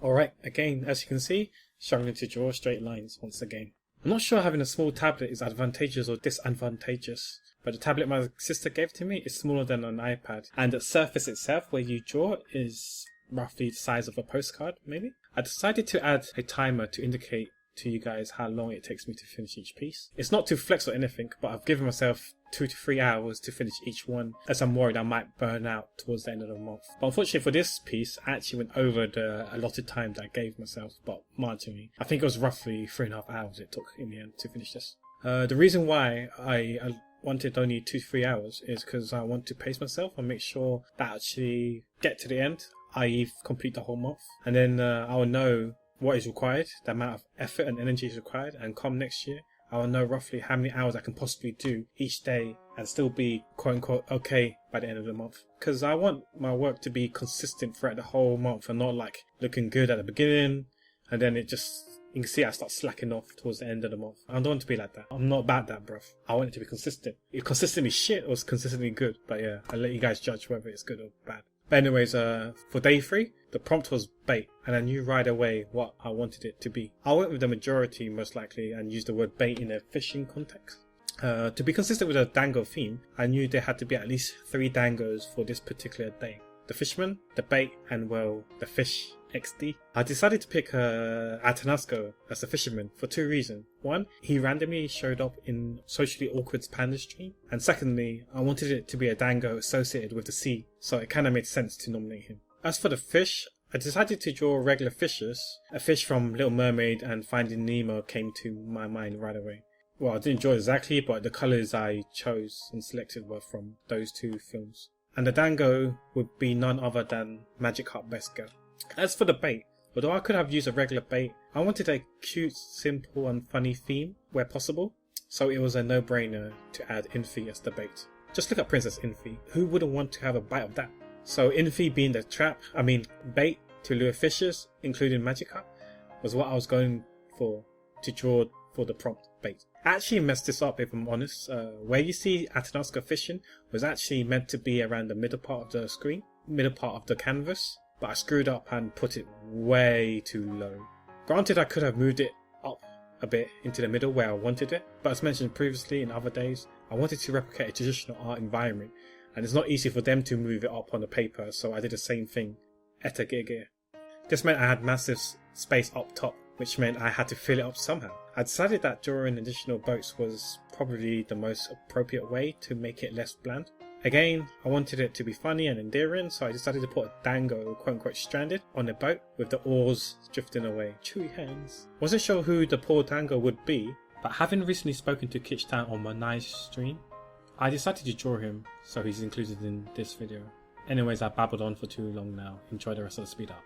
Alright, again, as you can see, struggling to draw straight lines once again. I'm not sure having a small tablet is advantageous or disadvantageous, but the tablet my sister gave to me is smaller than an iPad, and the surface itself where you draw is roughly the size of a postcard, maybe? I decided to add a timer to indicate to you guys how long it takes me to finish each piece. It's not to flex or anything, but I've given myself 2 to 3 hours to finish each one, as I'm worried I might burn out towards the end of the month. But unfortunately for this piece, I actually went over the allotted time that I gave myself, but marginally. I think it was roughly 3.5 hours it took in the end to finish this. The reason why I wanted only 2 to 3 hours is because I want to pace myself and make sure that I actually get to the end, i.e. complete the whole month. And then I will know what is required, the amount of effort and energy is required, and come next year, I will know roughly how many hours I can possibly do each day and still be quote unquote okay by the end of the month. Because I want my work to be consistent throughout the whole month and not like looking good at the beginning and then it just, you can see I start slacking off towards the end of the month. I don't want to be like that. I'm not about that, bruv. I want it to be consistent. It's consistently shit or it's consistently good. But yeah, I'll let you guys judge whether it's good or bad. But anyways, for day 3, the prompt was bait, and I knew right away what I wanted it to be. I went with the majority most likely and used the word bait in a fishing context. To be consistent with the dango theme, I knew there had to be at least 3 dangos for this particular day. The fisherman, the bait, and well, the fish XD. I decided to pick Atanasco as the fisherman for 2 reasons. One, he randomly showed up in Socially Awkward's Panda stream. And secondly, I wanted it to be a dango associated with the sea, so it kind of made sense to nominate him. As for the fish, I decided to draw regular fishes. A fish from Little Mermaid and Finding Nemo came to my mind right away. Well, I didn't draw exactly, but the colours I chose and selected were from those 2 films. And the dango would be none other than Magic Heart Best Girl. As for the bait, although I could have used a regular bait, I wanted a cute, simple and funny theme where possible, so it was a no-brainer to add Infi as the bait. Just look at Princess Infi. Who wouldn't want to have a bite of that? So Infi being the bait to lure fishes, including Magikarp, was what I was going for to draw for the prompt bait. I actually messed this up if I'm honest. Where you see Atanasco fishing was actually meant to be around the middle part of the screen, middle part of the canvas, but I screwed up and put it way too low. Granted, I could have moved it up a bit into the middle where I wanted it, but as mentioned previously in other days, I wanted to replicate a traditional art environment, and it's not easy for them to move it up on the paper, so I did the same thing. Etta Gege. This meant I had massive space up top, which meant I had to fill it up somehow. I decided that drawing additional boats was probably the most appropriate way to make it less bland. Again, I wanted it to be funny and endearing, so I decided to put a dango quote unquote stranded on the boat with the oars drifting away. Chewy hands. Wasn't sure who the poor dango would be, but having recently spoken to Kitchtown on my nice stream, I decided to draw him, so he's included in this video. Anyways, I babbled on for too long now. Enjoy the rest of the speed up.